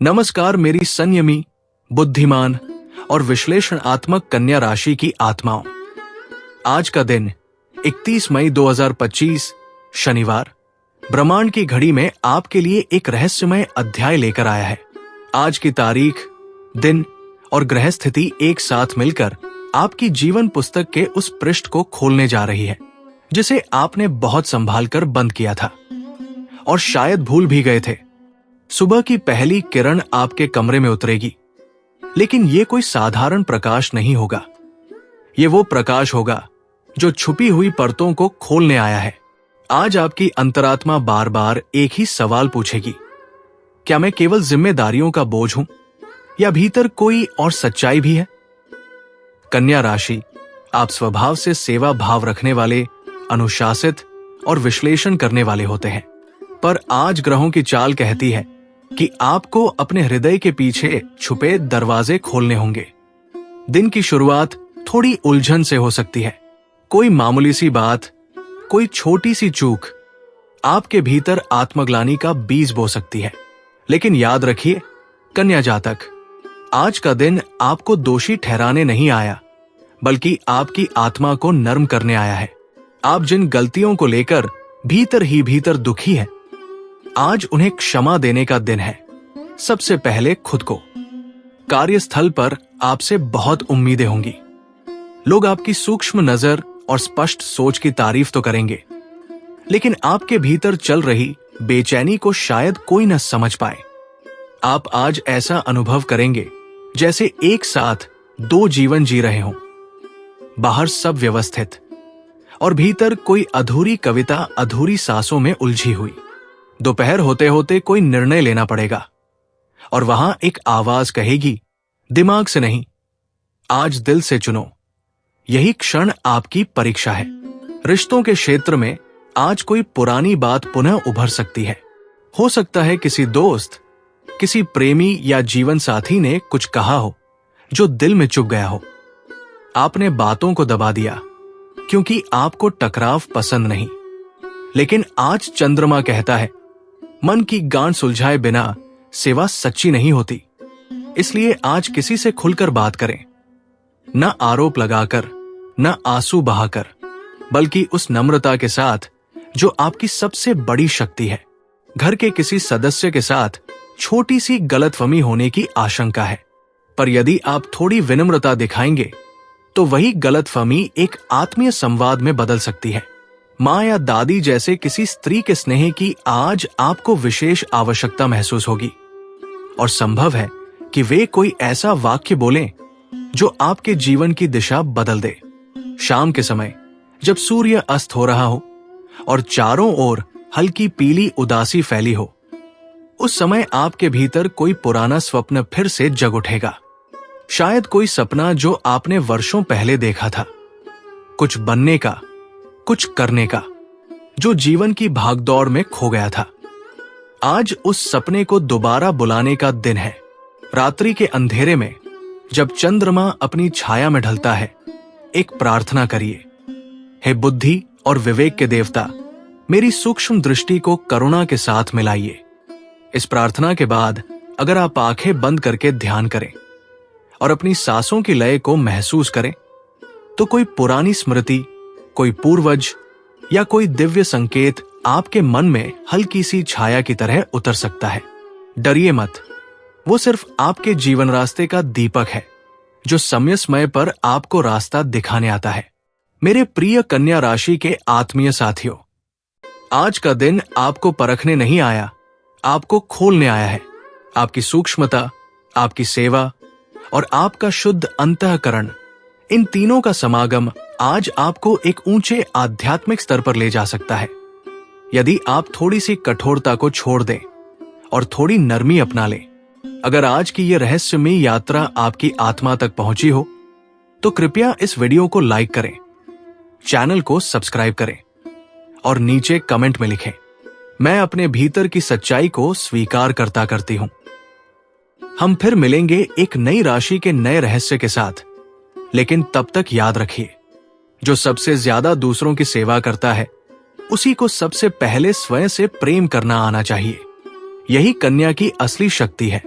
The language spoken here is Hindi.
नमस्कार मेरी संयमी, बुद्धिमान और विश्लेषणात्मक कन्या राशि की आत्माओं। आज का दिन 31 मई 2025 शनिवार ब्रह्मांड की घड़ी में आपके लिए एक रहस्यमय अध्याय लेकर आया है। आज की तारीख, दिन और ग्रह स्थिति एक साथ मिलकर आपकी जीवन पुस्तक के उस पृष्ठ को खोलने जा रही है जिसे आपने बहुत संभाल कर बंद किया था और शायद भूल भी गए थे। सुबह की पहली किरण आपके कमरे में उतरेगी, लेकिन ये कोई साधारण प्रकाश नहीं होगा। ये वो प्रकाश होगा जो छुपी हुई परतों को खोलने आया है। आज आपकी अंतरात्मा बार बार एक ही सवाल पूछेगी, क्या मैं केवल जिम्मेदारियों का बोझ हूं या भीतर कोई और सच्चाई भी है? कन्या राशि, आप स्वभाव से सेवा भाव रखने वाले, अनुशासित और विश्लेषण करने वाले होते हैं, पर आज ग्रहों की चाल कहती है कि आपको अपने हृदय के पीछे छुपे दरवाजे खोलने होंगे। दिन की शुरुआत थोड़ी उलझन से हो सकती है। कोई मामूली सी बात, कोई छोटी सी चूक आपके भीतर आत्मग्लानि का बीज बो सकती है। लेकिन याद रखिए कन्या जातक, आज का दिन आपको दोषी ठहराने नहीं आया, बल्कि आपकी आत्मा को नर्म करने आया है। आप जिन गलतियों को लेकर भीतर ही भीतर दुखी हैं, आज उन्हें क्षमा देने का दिन है। सबसे पहले खुद को। कार्यस्थल पर आपसे बहुत उम्मीदें होंगी। लोग आपकी सूक्ष्म नजर और स्पष्ट सोच की तारीफ तो करेंगे, लेकिन आपके भीतर चल रही बेचैनी को शायद कोई न समझ पाए। आप आज ऐसा अनुभव करेंगे जैसे एक साथ दो जीवन जी रहे हों। बाहर सब व्यवस्थित और भीतर कोई अधूरी कविता अधूरी सांसों में उलझी हुई। दोपहर होते होते कोई निर्णय लेना पड़ेगा और वहां एक आवाज कहेगी, दिमाग से नहीं, आज दिल से चुनो। यही क्षण आपकी परीक्षा है। रिश्तों के क्षेत्र में आज कोई पुरानी बात पुनः उभर सकती है। हो सकता है किसी दोस्त, किसी प्रेमी या जीवन साथी ने कुछ कहा हो जो दिल में चुभ गया हो। आपने बातों को दबा दिया क्योंकि आपको टकराव पसंद नहीं, लेकिन आज चंद्रमा कहता है, मन की गांठ सुलझाए बिना सेवा सच्ची नहीं होती। इसलिए आज किसी से खुलकर बात करें, न आरोप लगाकर, न आंसू बहाकर, बल्कि उस नम्रता के साथ जो आपकी सबसे बड़ी शक्ति है। घर के किसी सदस्य के साथ छोटी सी गलतफहमी होने की आशंका है, पर यदि आप थोड़ी विनम्रता दिखाएंगे तो वही गलतफहमी एक आत्मीय संवाद में बदल सकती है। माँ या दादी जैसे किसी स्त्री के स्नेह की आज आपको विशेष आवश्यकता महसूस होगी और संभव है कि वे कोई ऐसा वाक्य बोलें जो आपके जीवन की दिशा बदल दे। शाम के समय जब सूर्य अस्त हो रहा हो और चारों ओर हल्की पीली उदासी फैली हो, उस समय आपके भीतर कोई पुराना स्वप्न फिर से जग उठेगा। शायद कोई सपना जो आपने वर्षों पहले देखा था, कुछ बनने का, कुछ करने का, जो जीवन की भागदौड़ में खो गया था। आज उस सपने को दोबारा बुलाने का दिन है। रात्रि के अंधेरे में जब चंद्रमा अपनी छाया में ढलता है, एक प्रार्थना करिए, हे बुद्धि और विवेक के देवता, मेरी सूक्ष्म दृष्टि को करुणा के साथ मिलाइए। इस प्रार्थना के बाद अगर आप आंखें बंद करके ध्यान करें और अपनी सांसों की लय को महसूस करें, तो कोई पुरानी स्मृति, कोई पूर्वज या कोई दिव्य संकेत आपके मन में हल्की सी छाया की तरह उतर सकता है। डरिए मत, वो सिर्फ आपके जीवन रास्ते का दीपक है जो समय समय पर आपको रास्ता दिखाने आता है। मेरे प्रिय कन्या राशि के आत्मीय साथियों, आज का दिन आपको परखने नहीं आया, आपको खोलने आया है। आपकी सूक्ष्मता, आपकी सेवा और आपका शुद्ध अंतःकरण, इन तीनों का समागम आज आपको एक ऊंचे आध्यात्मिक स्तर पर ले जा सकता है। यदि आप थोड़ी सी कठोरता को छोड़ दें और थोड़ी नरमी अपना लें। अगर आज की यह रहस्यमयी यात्रा आपकी आत्मा तक पहुंची हो तो कृपया इस वीडियो को लाइक करें, चैनल को सब्सक्राइब करें और नीचे कमेंट में लिखें, मैं अपने भीतर की सच्चाई को स्वीकार करती हूं। हम फिर मिलेंगे एक नई राशि के नए रहस्य के साथ, लेकिन तब तक याद रखिए, जो सबसे ज्यादा दूसरों की सेवा करता है उसी को सबसे पहले स्वयं से प्रेम करना आना चाहिए। यही कन्या की असली शक्ति है।